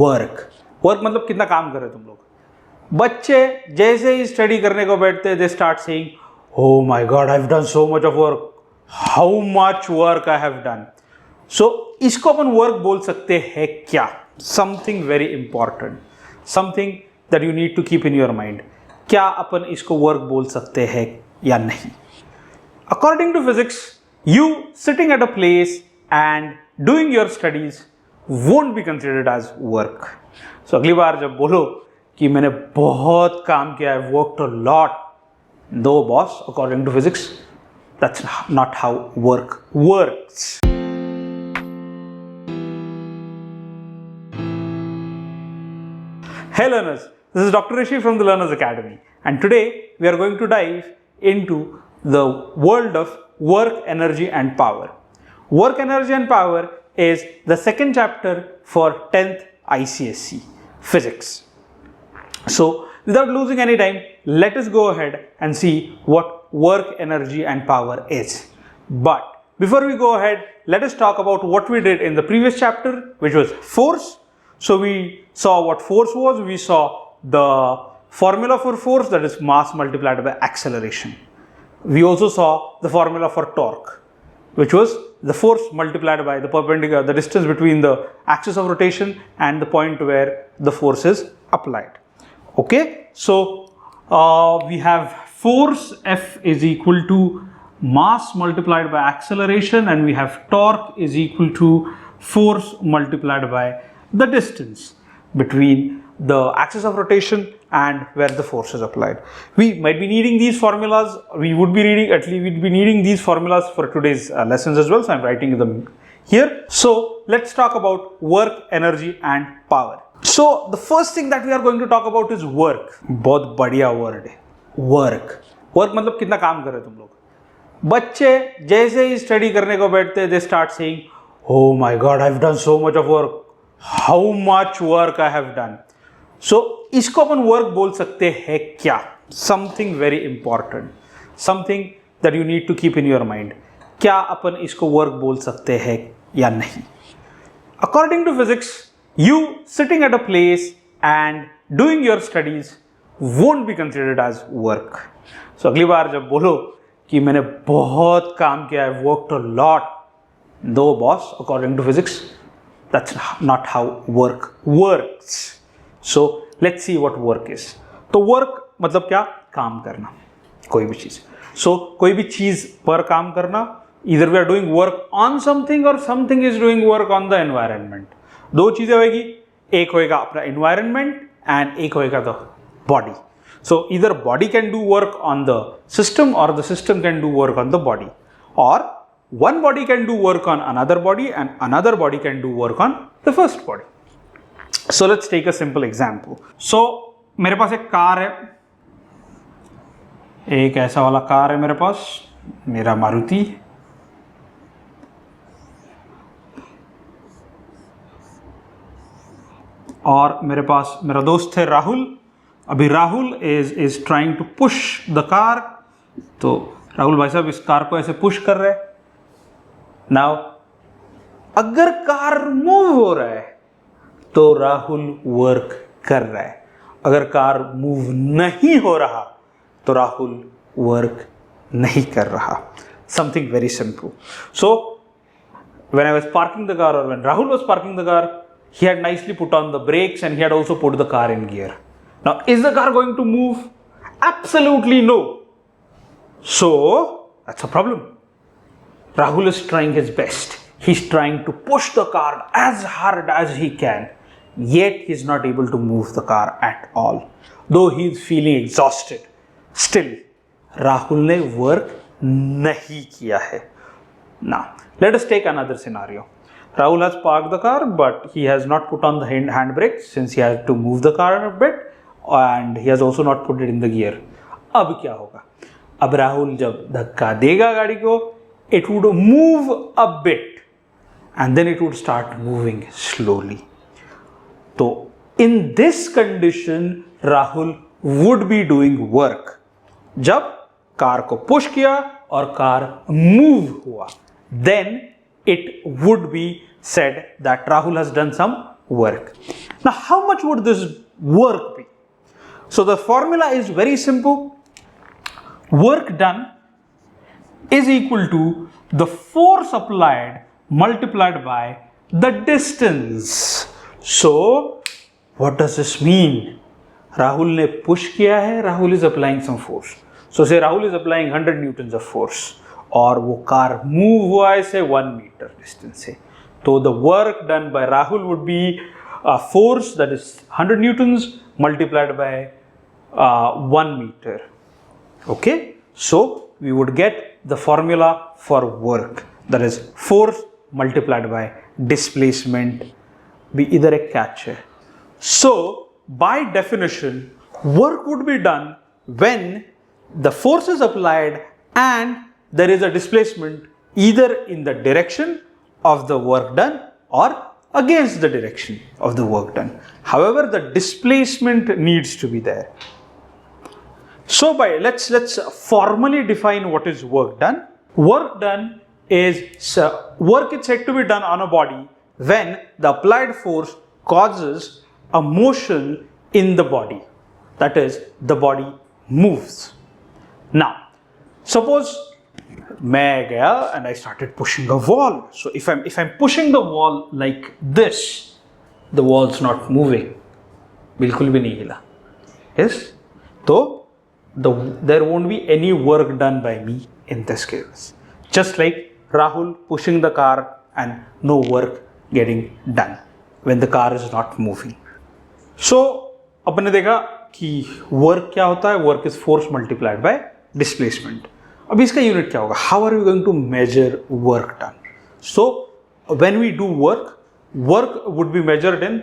Work मतलब कितना काम कर रहे हो तुम लोग। बच्चे जैसे ही स्टडी करने को बैठते they start saying, oh my god I have done so much of work, how much work I have done. So इसको अपन वर्क बोल सकते हैं क्या? Something very important, something that you need to keep in your mind. क्या अपन इसको work बोल सकते हैं या नहीं? According to physics, you sitting at a place and doing your studies won't be considered as work. So अगली बार जब बोलो कि मैंने बहुत काम किया है, worked a lot, no boss, according to physics, that's not how work works. Hey learners, this is Dr. Rishi from the Learners Academy, and today we are going to dive into the world of work, energy and power. Work, energy and power is the second chapter for 10th ICSE Physics. So without losing any time, let us go ahead and see what work, energy and power is. But before we go ahead, let us talk about what we did in the previous chapter, which was force. So we saw what force was. We saw the formula for force, that is mass multiplied by acceleration. We also saw the formula for torque, which was the force multiplied by the perpendicular, the distance between the axis of rotation and the point where the force is applied. Okay, so we have force F is equal to mass multiplied by acceleration, and we have torque is equal to force multiplied by the distance between the axis of rotation and where the force is applied. We might be needing these formulas. We would be reading, at least we'd be needing these formulas for today's lessons as well. So I'm writing them here. So let's talk about work, energy and power. So the first thing that we are going to talk about is work. बहुत बढ़िया word है, work. Work मतलब कितना काम कर रहे हो तुम लोग। बच्चे जैसे ही स्टडी करने को बैठते they start saying, oh my god I've done so much of work, how much work I have done. So इसको अपन वर्क बोल सकते हैं क्या? Something very important, something that you need to keep in your mind. क्या अपन इसको work बोल सकते हैं या नहीं? According to physics, you sitting at a place and doing your studies won't be considered as work. So अगली बार जब बोलो कि मैंने बहुत काम किया है, worked a lot, no boss, according to physics that's not how work works. So let's see what work is. तो work मतलब क्या? काम करना, कोई भी चीज. So कोई भी चीज पर काम करना. Either we are doing work on something or something is doing work on the environment. दो चीजें होगी, एक होएगा अपना environment and एक होएगा the body. So either body can do work on the system or the system can do work on the body, or one body can do work on another body and another body can do work on the first body. So let's take a simple example. So मेरे पास एक car है, एक ऐसा वाला car है मेरे पास, मेरा मारुति. और मेरे पास मेरा दोस्त है राहुल. अभी Rahul is trying to push the car. तो राहुल भाई साहब इस कार को ऐसे पुश कर रहे हैं. नाउ अगर कार मूव हो रहा है तो राहुल वर्क कर रहा है. अगर कार मूव नहीं हो रहा तो राहुल वर्क नहीं कर रहा. Something very simple. So when I was parking the car, or when Rahul was parking the car, he had nicely put on the brakes and he had also put the car in gear. Now is the car going to move? Absolutely no. So that's a problem. Rahul is trying his best. He's trying to push the car as hard as he can, yet he's not able to move the car at all. Though he's feeling exhausted, still Rahul ने work नहीं किया है. Now let us take another scenario. Rahul has parked the car, but he has not put on the handbrake since he has to move the car a bit, and he has also not put it in the gear. अब क्या होगा? अब राहुल जब धक्का देगा गाड़ी को, it would move a bit and then it would start moving slowly. So in this condition Rahul would be doing work. जब कार को पुश किया और कार मूव हुआ, then it would be said that Rahul has done some work. Now, how much would this work be? So the formula is very simple. Work done is equal to the force applied multiplied by the distance. So what does this mean? Rahul ने push किया है, Rahul is applying some force. So say Rahul is applying 100 newtons of force और वो car move हुआ है से 1 meter distance से. So the work done by Rahul would be a force that is 100 newtons multiplied by 1 meter. Okay, so we would get the formula for work, that is force multiplied by displacement. भी इधर एक catch है. So by definition, work would be done when the force is applied and there is a displacement either in the direction of the work done or against the direction of the work done. However, the displacement needs to be there. So let's formally define what is work done. Work done is work is said to be done on a body when the applied force causes a motion in the body. That is, the body moves. Now, suppose मैं गया and I started pushing a wall. So if I'm pushing the wall like this, the wall's not moving. बिल्कुल भी नहीं हिला. Yes? So there won't be any work done by me in this case. Just like Rahul pushing the car and no work getting done when the car is not moving. So अपने देखा कि work क्या होता है? Work is force multiplied by displacement. अब इसका unit क्या होगा? How are we going to measure work done? So when we do work, work would be measured in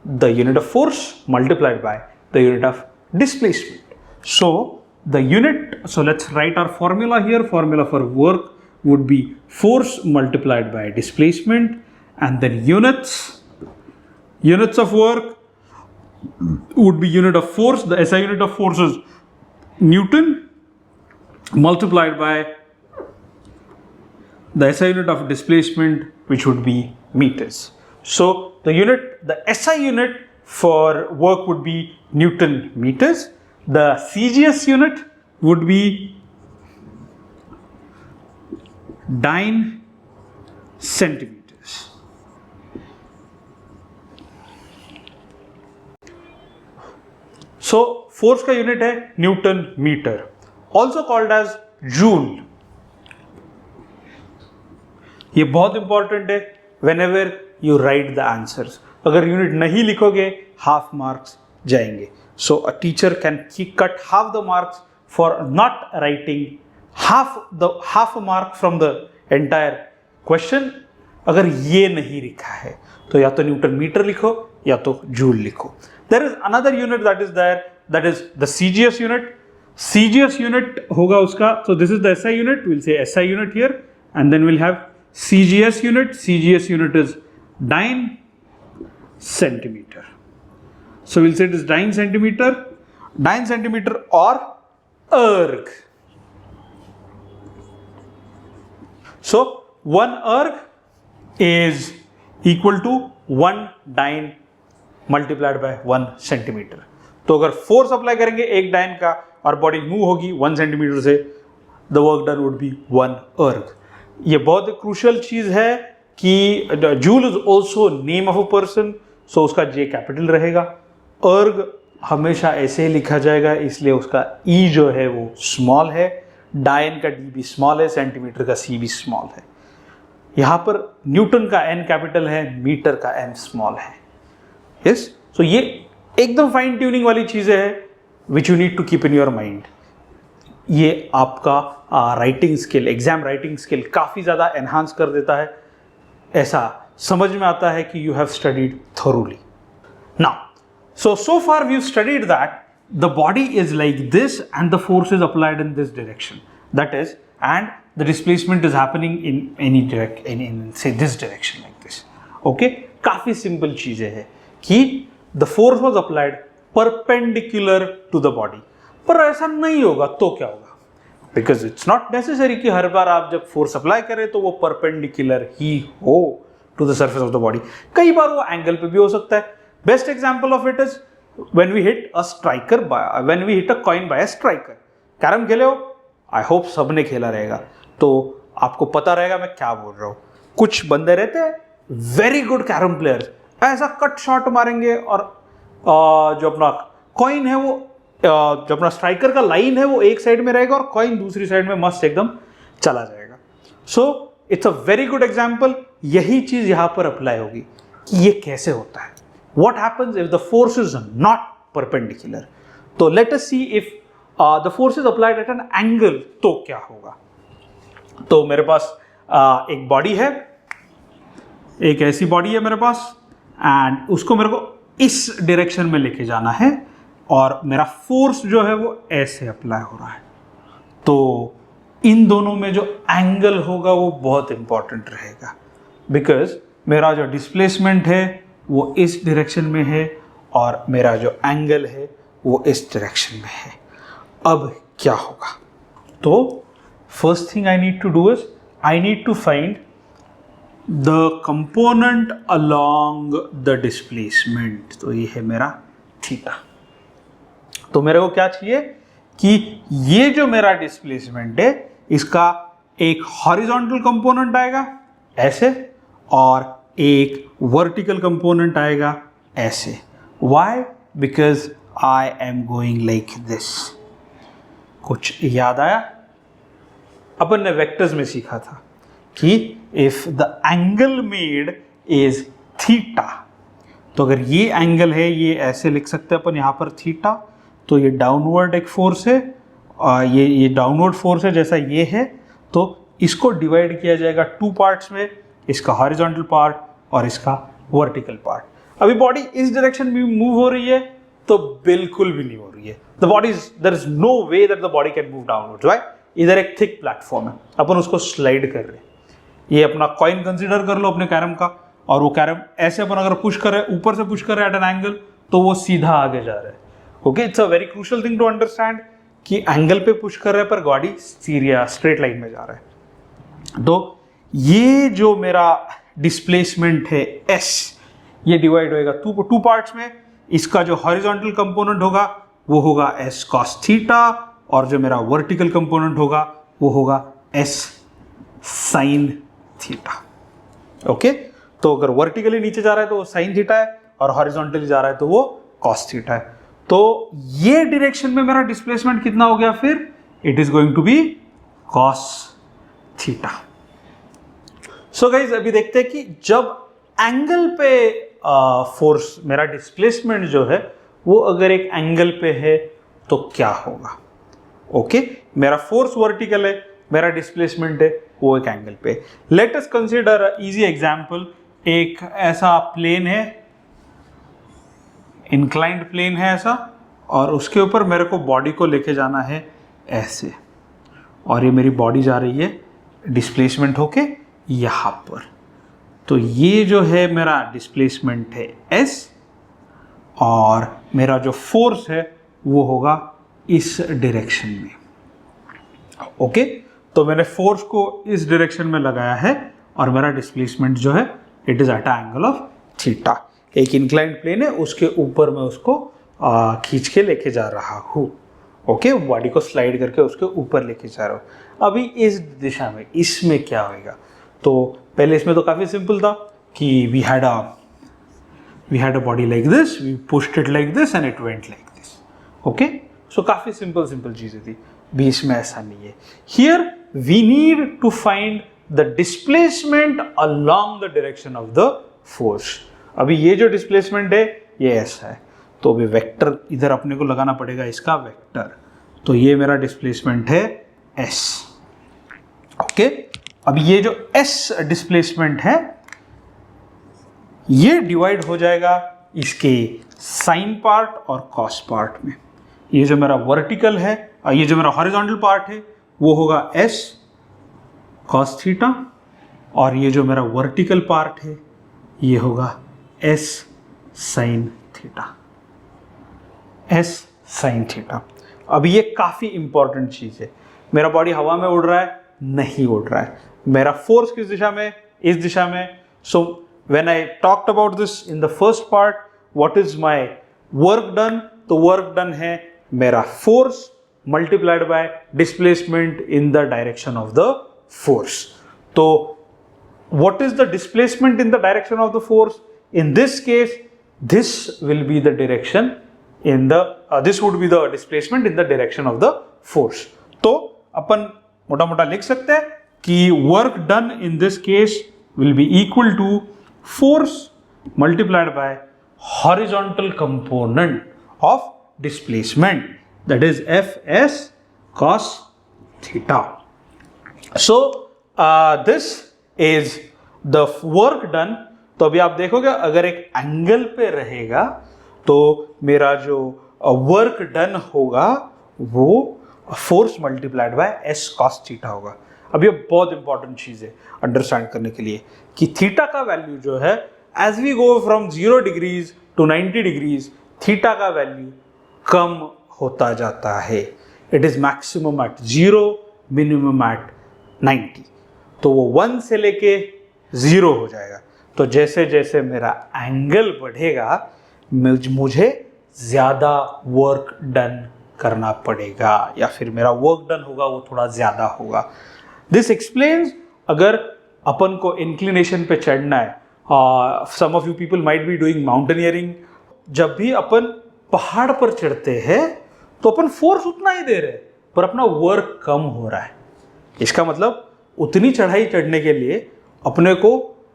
the unit of force multiplied by the unit of displacement. So the unit, so let's write our formula here. Formula for work would be force multiplied by displacement, and then units of work would be unit of force. The SI unit of force is Newton multiplied by the SI unit of displacement, which would be meters. So the SI unit for work would be Newton meters. The CGS unit would be dyne centimeters. So force का unit है Newton metre, also called as joule. ये बहुत important है whenever you write the answers. अगर unit नहीं लिखोगे half marks जाएंगे. So a teacher can cut half the marks for not writing half a mark from the entire question. अगर ये नहीं लिखा है तो या तो न्यूटन मीटर लिखो या तो जूल लिखो. There is another unit that is there, that is the CGS unit. CGS unit होगा उसका, so this is the SI unit, we'll say SI unit here, and then we'll have CGS unit. CGS unit is dyne centimeter. So we'll say it is dyne centimeter or erg. So 1 erg is equal to 1 dyne multiplied by 1 centimeter. तो अगर force apply करेंगे एक dine का और body move होगी 1 centimetre से, the work done would be 1 erg. ये बहुत क्रूशियल चीज है कि joule is also name of a person, so उसका जे कैपिटल रहेगा. erg हमेशा ऐसे ही लिखा जाएगा, इसलिए उसका ई जो है वो स्मॉल है, डायन का डी भी स्मॉल है, सेंटीमीटर का सी भी स्मॉल है. यहाँ पर न्यूटन का एन कैपिटल है, मीटर का एम स्मॉल है. यस, सो ये एकदम फाइन ट्यूनिंग वाली चीज़ें हैं which you need to keep in your mind. ये आपका writing skill, exam writing skill काफ़ी ज़्यादा एनहांस कर देता है. ऐसा समझ में आता है कि you have studied thoroughly. Now so far we've studied that the body is like this and the force is applied in this direction, that is, and the displacement is happening in any in say this direction like this. Okay, काफी simple चीजें हैं कि the force was applied perpendicular to the body. पर ऐसा नहीं होगा तो क्या होगा? Because it's not necessary कि हर बार आप जब force apply करें तो वो perpendicular ही हो to the surface of the body. कई बार वो एंगल पे भी हो सकता है। Best example of it is when we hit a coin by a striker. Carrom खेले हो, आई होप सबने खेला रहेगा, तो आपको पता रहेगा मैं क्या बोल रहा हूँ। कुछ बंदे रहते हैं वेरी गुड कैरम प्लेयर्स, ऐसा कट शॉट मारेंगे और जो अपना कॉइन है वो जो अपना स्ट्राइकर का लाइन है वो एक साइड में रहेगा और कॉइन दूसरी साइड में मस्त एकदम चला जाएगा। So it's a very good example. यही चीज यहां पर अप्लाई होगी कि ये कैसे होता है, what happens if the force is not perpendicular. तो let us see if the force is applied at an angle, तो क्या होगा। तो मेरे पास एक बॉडी है, एक ऐसी बॉडी है मेरे पास, एंड उसको मेरे को इस डायरेक्शन में लेके जाना है और मेरा फोर्स जो है वो ऐसे अप्लाई हो रहा है। तो इन दोनों में जो एंगल होगा वो बहुत इंपॉर्टेंट रहेगा, बिकॉज मेरा जो डिस्प्लेसमेंट है वो इस डायरेक्शन में है और मेरा जो एंगल है वो इस डायरेक्शन में है। अब क्या होगा, तो first thing I need to do is I need to find the component along the displacement. तो ये है मेरा थीटा। तो मेरे को क्या चाहिए कि ये जो मेरा डिस्प्लेसमेंट है इसका एक हॉरिजॉन्टल कंपोनेंट आएगा ऐसे और एक वर्टिकल कंपोनेंट आएगा ऐसे। Why? Because I am going like this. कुछ याद आया? अपन ने वेक्टर्स में सीखा था कि if the angle made is theta, तो अगर ये एंगल है ये ऐसे लिख सकते हैं अपन यहाँ पर थीटा। तो ये डाउनवर्ड एक फोर्स है, ये डाउनवर्ड फोर्स है जैसा ये है। तो इसको डिवाइड किया जाएगा टू पार्ट्स में, इसका हॉरिजॉन्टल पार्ट और इसका वर्टिकल पार्ट। अभी बॉडी इस डायरेक्शन में मूव हो रही है तो बिल्कुल भी नहीं हो रही है। The body there is no way that the body can move downwards. Why? इधर एक थिक प्लेटफॉर्म है, अपन उसको स्लाइड कर रहे हैं। ये अपना कॉइन कंसीडर कर लो अपने कैरम का, और वो कैरम ऐसे अपन अगर पुश कर रहे हैं, ऊपर से पुश कर रहे हैं एट एन एंगल, तो वो सीधा आगे जा रहा है। Okay, it's a very crucial thing to understand कि एंगल पे पुश कर रहे हैं पर बॉडी सीरिया स्ट्रेट लाइन में जा रहा है। तो ये जो मेरा डिस्प्लेसमेंट है एस, ये डिवाइड होएगा टू पार्ट्स में। इसका जो हॉरिजॉन्टल कंपोनेंट होगा वो होगा एस कॉस थीटा, और जो मेरा वर्टिकल कंपोनेंट होगा वो होगा एस साइन थीटा। ओके, तो अगर वर्टिकली नीचे जा रहा है तो वो साइन थीटा है और हॉरिजॉन्टली जा रहा है तो वो कॉस थीटा है। तो ये डायरेक्शन में मेरा डिस्प्लेसमेंट कितना हो गया फिर? It is going to be cos theta. So guys अभी देखते हैं कि जब एंगल पे फोर्स, मेरा डिस्प्लेसमेंट जो है वो अगर एक एंगल पे है तो क्या होगा। ओके, मेरा फोर्स वर्टिकल है, मेरा डिस्प्लेसमेंट है वो एक एंगल पे। Let us consider easy example. एक ऐसा प्लेन है, इंक्लाइंड प्लेन है ऐसा, और उसके ऊपर मेरे को बॉडी को लेके जाना है ऐसे, और ये मेरी बॉडी जा रही है डिस्प्लेसमेंट होके यहाँ पर। तो ये जो है मेरा डिस्प्लेसमेंट है s, और मेरा जो फोर्स है वो होगा इस डायरेक्शन में। ओके, तो मैंने फोर्स को इस डायरेक्शन में लगाया है और मेरा डिस्प्लेसमेंट जो है it is at a angle of theta. एक इंक्लाइंड प्लेन है, उसके ऊपर मैं उसको खींच के लेके जा रहा हूँ। ओके, बॉडी को स्लाइड करके उसके ऊपर लेके जा रहा हूँ। अभी इस दिशा में, इसमें क्या होगा? तो पहले इसमें तो काफ़ी सिंपल था कि we had a body like this, we pushed it like this and it went like this. Okay, so काफ़ी सिंपल चीज़ें थी। बीच में ऐसा नहीं है। Here we need to find the displacement along the direction of the force. अभी ये जो डिस्प्लेसमेंट है ये ऐसा है, तो अभी वेक्टर इधर अपने को लगाना पड़ेगा, इसका वेक्टर। तो ये मेरा डिस्प्लेसमेंट है s। ओके, अब ये जो s डिस्प्लेसमेंट है ये डिवाइड हो जाएगा इसके साइन पार्ट और कॉस पार्ट में। ये जो मेरा वर्टिकल है, ये जो मेरा हॉरिजॉन्टल पार्ट है वो होगा s कॉस थीटा, और ये जो मेरा वर्टिकल पार्ट है ये होगा s sine theta, s sine theta. अब ये काफ़ी इंपॉर्टेंट चीज़ है। मेरा बॉडी हवा में उड़ रहा है? नहीं उड़ रहा है। मेरा फोर्स किस दिशा में? इस दिशा में। सो when I talked about this in the first part, what is my work done? तो work done है मेरा force multiplied by displacement in the direction of the force. तो what is the displacement in the direction of the force? In this case, this will be the direction in the this would be the displacement in the direction of the force. तो अपन मोटा मोटा लिख सकते हैं कि work done in this case will be equal to force multiplied by horizontal component of displacement, that is Fs cos theta. So this is the work done. तो अभी आप देखोगे अगर एक एंगल पे रहेगा तो मेरा जो वर्क डन होगा वो force multiplied by S cos theta होगा. अब ये बहुत इंपॉर्टेंट चीज है अंडरस्टैंड करने के लिए कि थीटा का वैल्यू जो है as we go from 0 degrees to 90 degrees theta का वैल्यू कम होता जाता है. It is maximum at 0, minimum at 90. तो वो 1 से लेके 0 हो जाएगा. तो जैसे जैसे मेरा एंगल बढ़ेगा मुझे ज्यादा वर्क डन करना पड़ेगा या फिर मेरा वर्क डन होगा वो थोड़ा ज्यादा होगा. दिस एक्सप्लेन्स अगर अपन को इंक्लिनेशन पे चढ़ना है. Some of you people might be doing mountaineering. जब भी अपन पहाड़ पर चढ़ते हैं तो अपन फोर्स उतना ही दे रहे हैं पर अपना वर्क कम हो रहा है. इसका मतलब उतनी चढ़ाई चढ़ने के लिए अपने को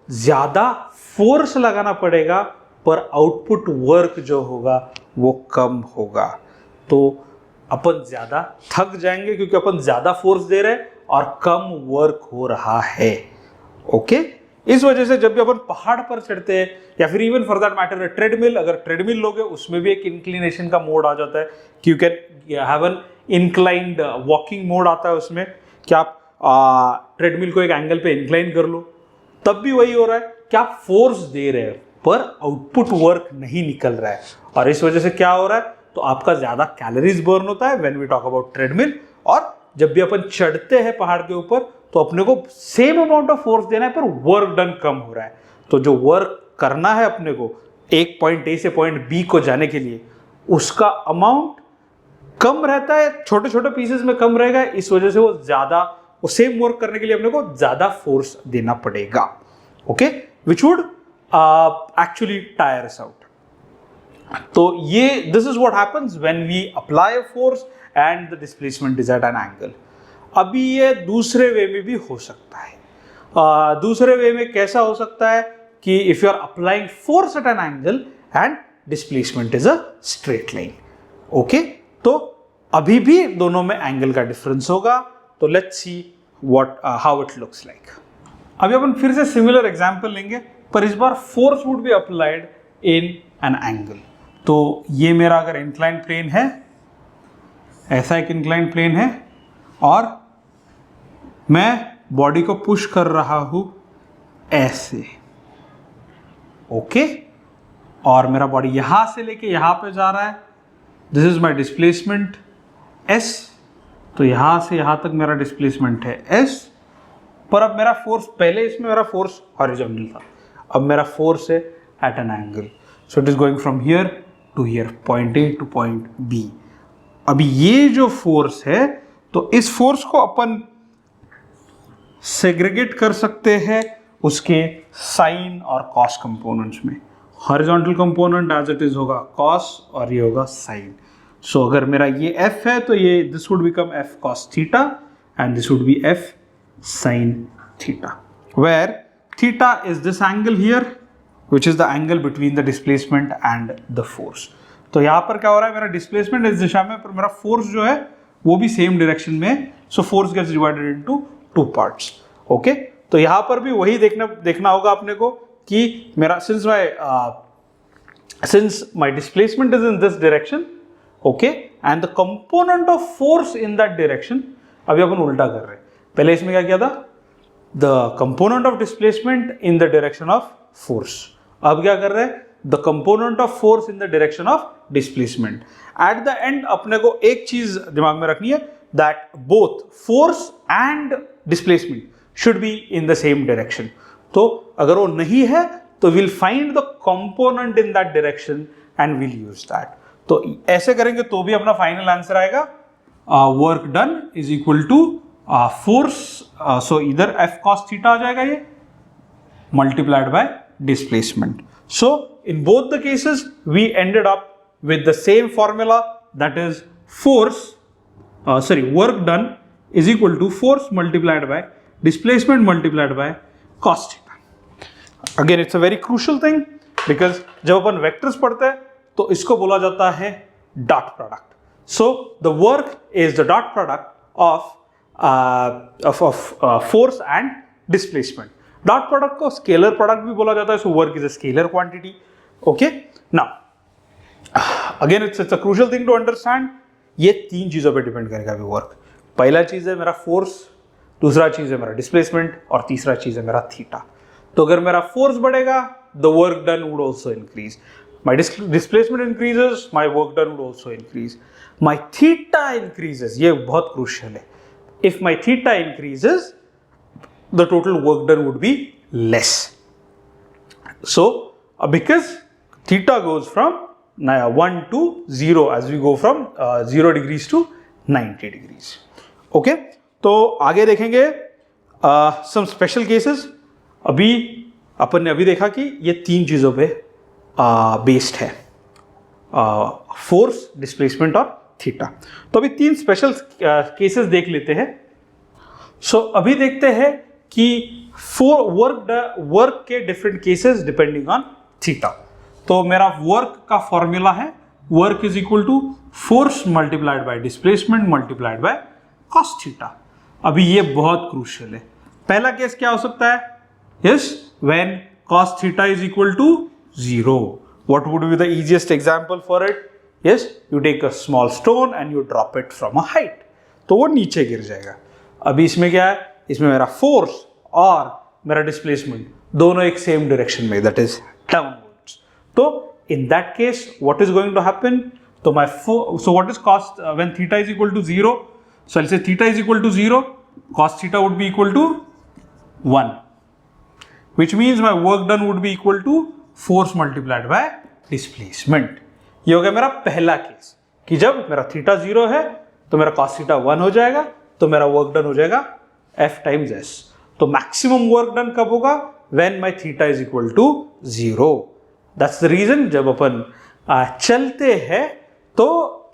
ज्यादा फोर्स लगाना पड़ेगा पर आउटपुट वर्क जो होगा वो कम होगा. तो अपन ज्यादा थक जाएंगे क्योंकि अपन ज्यादा फोर्स दे रहे हैं और कम वर्क हो रहा है. ओके इस वजह से जब भी अपन पहाड़ पर चढ़ते हैं या फिर even for that matter treadmill, अगर ट्रेडमिल लोगे उसमें भी एक इंक्लिनेशन का मोड आ जाता है कि you can have an inclined walking mode आता है उसमें कि आप ट्रेडमिल को एक एंगल पे इंक्लाइन कर लो. तब भी वही हो रहा है कि आप फोर्स दे रहे हैं पर आउटपुट वर्क नहीं निकल रहा है और इस वजह से क्या हो रहा है तो आपका ज्यादा कैलोरीज बर्न होता है when we talk about treadmill. और जब भी अपन चढ़ते हैं पहाड़ के ऊपर तो अपने को सेम अमाउंट ऑफ फोर्स देना है पर वर्क डन कम हो रहा है. तो जो वर्क करना है अपने को एक पॉइंट ए से पॉइंट बी को जाने के लिए उसका अमाउंट कम रहता है, छोटे छोटे पीसेस में कम रहेगा. इस वजह से वो सेम वर्क करने के लिए अपने को ज्यादा फोर्स देना पड़ेगा. Okay which would actually tire us out. तो ये this is what happens when we apply a force and the displacement is at an angle. अभी ये दूसरे वे में भी हो सकता है. दूसरे वे में कैसा हो सकता है कि if you are applying force at an angle and displacement is a straight line. Okay तो अभी भी दोनों में एंगल का डिफरेंस होगा. तो let's see what how it looks like. अभी अपन फिर से सिमिलर एग्जांपल लेंगे पर इस बार force would be applied in an angle. तो ये मेरा अगर इंक्लाइन प्लेन है, ऐसा एक इंक्लाइन प्लेन है और मैं बॉडी को पुश कर रहा हूं ऐसे. ओके और मेरा बॉडी यहां से लेके यहां पे जा रहा है. This is my displacement S. तो यहां से यहां तक मेरा डिस्प्लेसमेंट है एस. पर अब मेरा फोर्स, पहले इसमें मेरा फोर्स हॉरिजॉन्टल था, अब मेरा फोर्स है at an angle. So it is going from here to here, point A to point B. अभी ये जो फोर्स है तो इस फोर्स को अपन सेग्रीगेट कर सकते हैं उसके साइन और कॉस कंपोनेंट्स में. Horizontal component as it is होगा कॉस और ये होगा साइन. सो अगर मेरा ये f है तो ये this would become f cos theta and this would be f sin theta, where theta is this angle here which is the angle between the displacement and the force. तो यहाँ पर क्या हो रहा है, मेरा डिस्प्लेसमेंट इस दिशा में पर मेरा फोर्स जो है वो भी सेम डायरेक्शन में. So force gets divided into 2 parts. Okay तो यहाँ पर भी वही देखना होगा अपने को कि मेरा since my displacement is in this direction, okay, and the component of force in that direction, अभी अपन उल्टा कर रहे हैं. पहले इसमें क्या किया था, the component of displacement in the direction of force. अब क्या कर रहे हैं, the component of force in the direction of displacement. At the end अपने को एक चीज दिमाग में रखनी है, that both force and displacement should be in the same direction. तो अगर वो नहीं है तो will find the component in that direction and will use that. तो ऐसे करेंगे तो भी अपना फाइनल आंसर आएगा work done is equal to force, so इधर एफ कॉस थीटा आ जाएगा ये, multiplied by displacement. So in both the cases we ended up with the same formula, that is work done is equal to force multiplied by displacement multiplied by cos theta. Again it's a very crucial thing because जब अपन vectors पढ़ते हैं तो इसको बोला जाता है dot product. So the work is the dot product of force and displacement. Dot product को scalar product भी बोला जाता है, so work is a scalar quantity. Okay, now again it's a crucial thing to understand, ये तीन चीजों पे depend करेगा अभी वर्क। पहला चीज है मेरा फोर्स, दूसरा चीज है मेरा डिस्प्लेसमेंट, और तीसरा चीज है मेरा थीटा। तो अगर मेरा फोर्स बढ़ेगा the work done would also increase, my displacement increases my work done would also increase, my theta increases, ये बहुत क्रूशियल है, if my theta increases the total work done would be less. So because theta goes from 1 to 0 as we go from 0 degrees to 90 degrees. Okay, तो आगे देखेंगे some special cases। अभी अपन ने अभी देखा कि ये तीन चीजों पे बेस्ड है, फोर्स, डिस्प्लेसमेंट और थीटा। तो अभी तीन स्पेशल केसेस देख लेते हैं। सो अभी देखते हैं कि वर्क के different cases depending on theta. तो मेरा वर्क का फॉर्मूला है work is equal to force multiplied by displacement multiplied by cos theta. अभी ये बहुत क्रूशियल है। पहला केस क्या हो सकता है? Yes, when cos theta is equal to 0। What would be the easiest example for it? Yes, you take a small stone and you drop it from a height, तो वो नीचे गिर जाएगा। अभी इसमें क्या है? इसमें मेरा फोर्स और मेरा डिस्प्लेसमेंट दोनों एक सेम डायरेक्शन में, दैट इज डाउनवर्ड्स। तो in that case what is going to happen? तो my so what is cos when theta is equal to 0? So I say theta is equal to 0, cos theta would be equal to 1, which means my work done would be equal to force multiplied by displacement. ये हो गया मेरा पहला case कि जब मेरा theta 0 है तो मेरा कॉस थीटा 1 हो जाएगा, तो मेरा वर्क डन हो जाएगा F टाइम्स S। तो मैक्सिमम वर्क डन कब होगा? When my theta is equal to 0। That's the reason जब अपन चलते हैं तो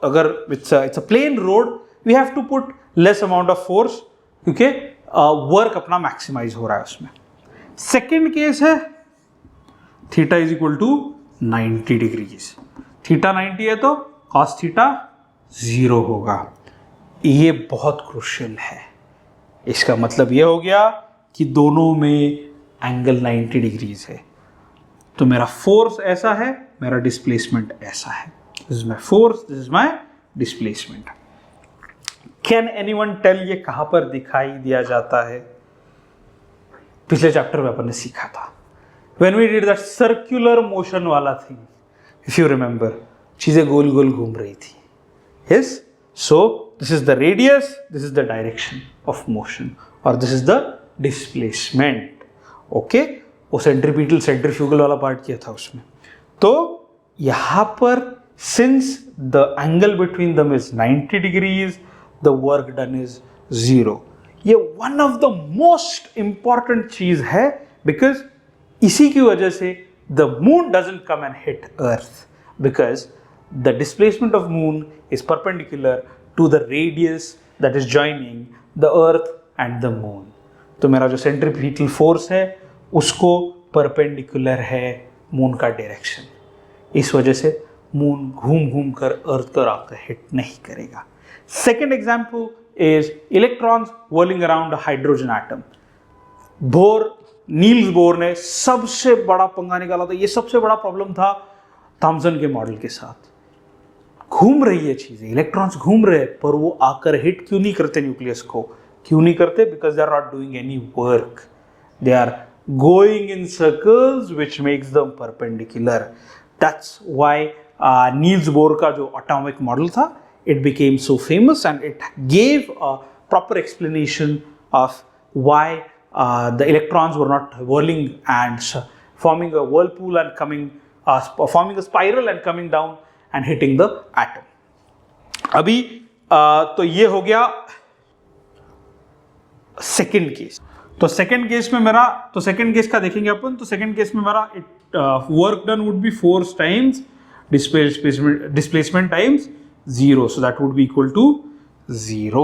अगर it's a plain road we have to put less amount of force, क्योंकि वर्क अपना मैक्सिमाइज हो रहा है उसमें। सेकेंड केस है theta is equal to 90 degrees. Theta 90 है तो कॉस थीटा 0 होगा। ये बहुत क्रूशियल है। इसका मतलब ये हो गया कि दोनों में एंगल 90 डिग्रीज है। तो मेरा फोर्स ऐसा है, मेरा डिस्प्लेसमेंट ऐसा है। This is my force, this is my displacement. Can anyone tell ये कहां पर दिखाई दिया जाता है? पिछले चैप्टर में अपन ने सीखा था, when we did that circular motion वाला थिंग, इफ यू रिमेंबर, चीजें गोल गोल घूम रही थी। Yes, so this is the radius, this is the direction of motion, और this is the displacement. Okay, वो सेंट्रीपिटल सेंट्रीफ्यूगल वाला पार्ट किया था उसमें। तो यहाँ पर since the angle between them is 90 degrees, the work done is 0. ये one of the most important चीज है, because इसी की वजह से the moon doesn't come and hit earth, because the displacement of moon is perpendicular to the radius that is joining the earth and the moon. तो मेरा जो centripetal force है उसको परपेंडिकुलर है मून का डायरेक्शन, इस वजह से मून घूम घूम कर अर्थ पर आकर हिट नहीं करेगा। Second example is electrons whirling around hydrogen atom. Niels Bohr ने सबसे बड़ा पंगा निकाला था। ये सबसे बड़ा प्रॉब्लम था थॉमसन के मॉडल के साथ। घूम रही है चीजें, इलेक्ट्रॉन्स घूम रहे हैं, पर वो आकर हिट क्यों नहीं करते न्यूक्लियस को? क्यों नहीं करते? Because they are not doing any work, they are going in circles which makes them perpendicular. That's why Niels Bohr का जो एटॉमिक मॉडल था, it became so famous and it gave a proper explanation of why the electrons were not whirling and forming a whirlpool and forming a spiral and coming down and hitting the atom. अभी तो ये हो गया second case. तो second case में मेरा, तो second case का देखेंगे अपन. तो सेकेंड केस में मेरा work done would be force times displacement times 0, so that would be equal to 0.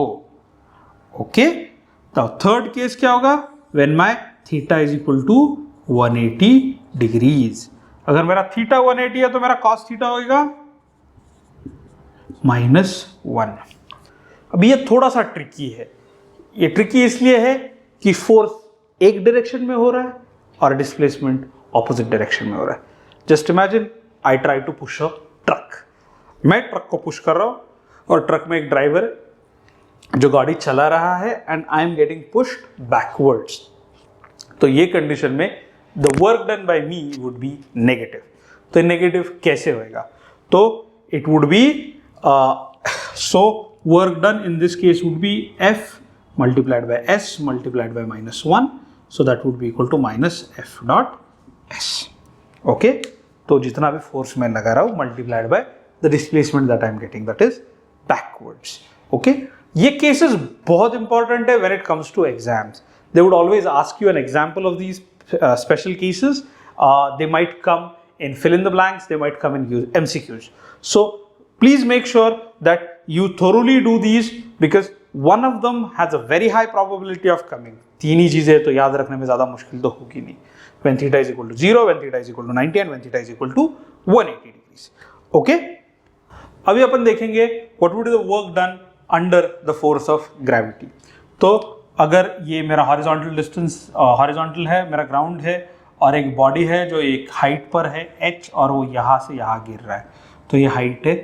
Okay. तो थर्ड केस क्या होगा? When my theta is equal to 180 degrees. अगर मेरा थीटा 180 है तो मेरा कॉस थीटा होगा -1. अभी ये थोड़ा सा ट्रिकी है. ये ट्रिकी इसलिए है कि फोर्स एक डायरेक्शन में हो रहा है और डिस्प्लेसमेंट ऑपोजिट डायरेक्शन में हो रहा है. Just imagine I try to push a truck. मैं ट्रक को पुश कर रहा हूं और ट्रक में एक ड्राइवर है जो गाड़ी चला रहा है and I am getting pushed backwards. तो ये कंडीशन में the work done by me would be negative. तो नेगेटिव कैसे होएगा? तो it would be so work done in this case would be F multiplied by S multiplied by -1, so that would be equal to -F dot S. Okay, तो जितना भी force मैं लगा रहा हूँ multiplied by the displacement that I am getting, that is backwards. Okay, ये cases बहुत important है when it comes to exams. They would always ask you an example of these special cases. They might come in fill in the blanks, they might come in MCQs. So please make sure that you thoroughly do these because one of them has a very high probability of coming. तीन ही चीजें तो याद रखने में ज़्यादा मुश्किल तो होगी नहीं. When theta is equal to 0, when theta is equal to 90 and when theta is equal to 180 degrees. Okay? अभी अपन देखेंगे what would be the work done under the force of gravity. तो अगर ये मेरा horizontal distance horizontal है, मेरा ground है और एक body है जो एक height पर है h और वो यहाँ से यहाँ गिर रहा है. तो ये height है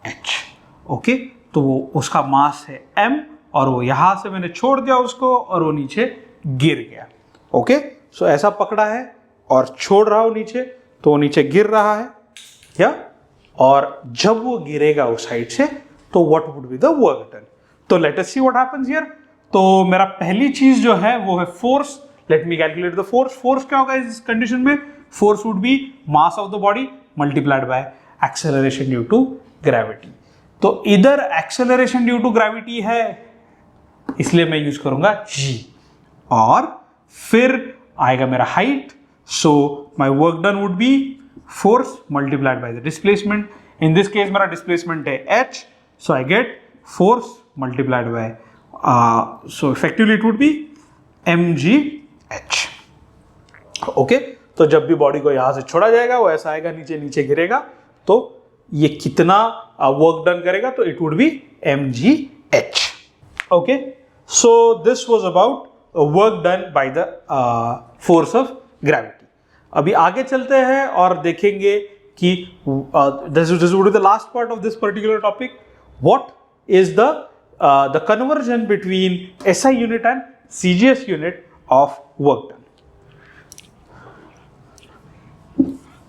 h. ओके, तो वो उसका मास है m और वो यहाँ से मैंने छोड़ दिया उसको और वो नीचे गिर गया. ओके, सो ऐसा पकड़ा है और छोड़ रहा हूँ नीचे तो वो नीचे गिर रहा है या, और जब वो गिरेगा उस साइड से तो what would be the work done. तो let us see what happens here. तो मेरा पहली चीज जो है वो है force. Let me calculate the force. Force क्या होगा इस कंडीशन में? Force would be mass of the body multiplied by acceleration due to gravity. तो इधर एक्सेलरेशन ड्यू टू ग्रेविटी है इसलिए मैं यूज करूंगा g, और फिर आएगा मेरा height. So my work done would be force multiplied by the displacement. In this case मेरा डिस्प्लेसमेंट है h, so I get force multiplied bye so effectively it would be mgh. Okay, तो जब भी body को यहां से छोड़ा जाएगा वो ऐसा आएगा, नीचे नीचे गिरेगा, तो ये कितना वर्क डन करेगा? तो it would be mgh. Okay, so this was about work done by the force of gravity. अभी आगे चलते हैं और देखेंगे कि this would be the last part of this particular topic. What is the conversion between SI unit and CGS unit of work done.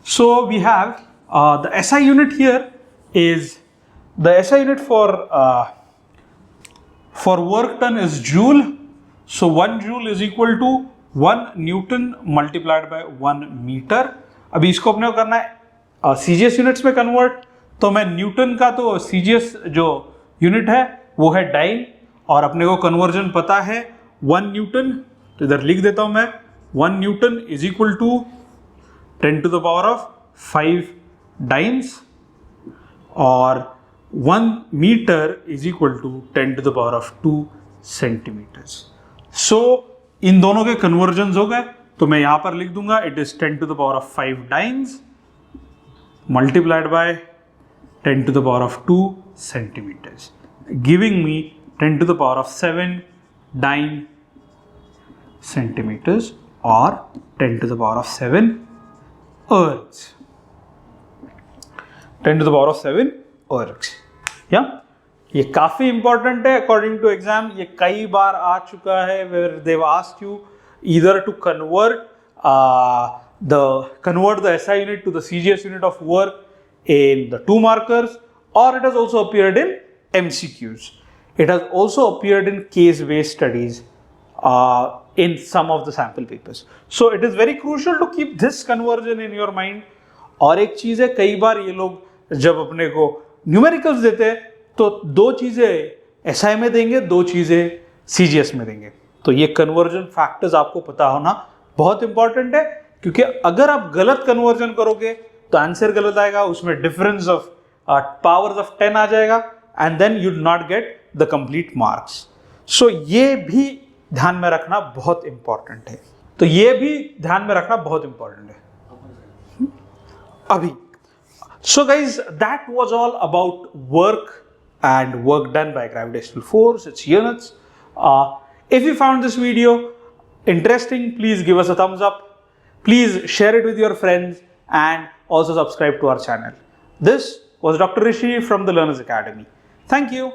So we have the SI unit here is the SI unit for work done is joule. So 1 joule is equal to 1 Newton multiplied by 1 meter. अभी इसको अपने को करना है CGS units में convert. तो मैं Newton का, तो CGS जो यूनिट है वो है डाइन और अपने को कन्वर्जन पता है 1 न्यूटन. तो इधर लिख देता हूं मैं 1 newton is equal to 10 to the power of 5 dynes और 1 metre is equal to 10 to the power of 2 centimetres. So इन दोनों के कन्वर्जन हो गए तो मैं यहां पर लिख दूंगा it is 10 to the power of 5 dynes multiplied by 10 to the power of 2 centimetres, giving me 10 to the power of 7 dyne centimetres और 10 to the power of 7 earths. 10 to the power of 7 earths. या ये काफी important है according to exam. ये कई बार आ चुका है where they've asked you either to convert the SI unit to the CGS unit of work in the 2 markers, or it has also appeared in MCQs. It has also appeared in case-based studies. in some of the sample papers. So it is very crucial to keep this conversion in your mind. और एक चीज़ है, कई बार ये लोग जब अपने को numericals देते हैं तो दो चीज़ें SI में देंगे, दो चीज़ें CGS में देंगे. तो ये कन्वर्जन फैक्टर्स आपको पता होना बहुत इंपॉर्टेंट है, क्योंकि अगर आप गलत कन्वर्जन करोगे तो आंसर गलत आएगा, उसमें डिफरेंस ऑफ पावर्स ऑफ 10 आ जाएगा and then you do not get the complete marks. So ये भी ध्यान में रखना बहुत इंपॉर्टेंट है. तो ये भी ध्यान में रखना बहुत इंपॉर्टेंट है अभी. So guys, that was all about work and work done by gravitational force, its units. If you found this video interesting, please give us a thumbs up. Please share it with your friends and also subscribe to our channel. This was Dr. Rishi from the Learners Academy. Thank you.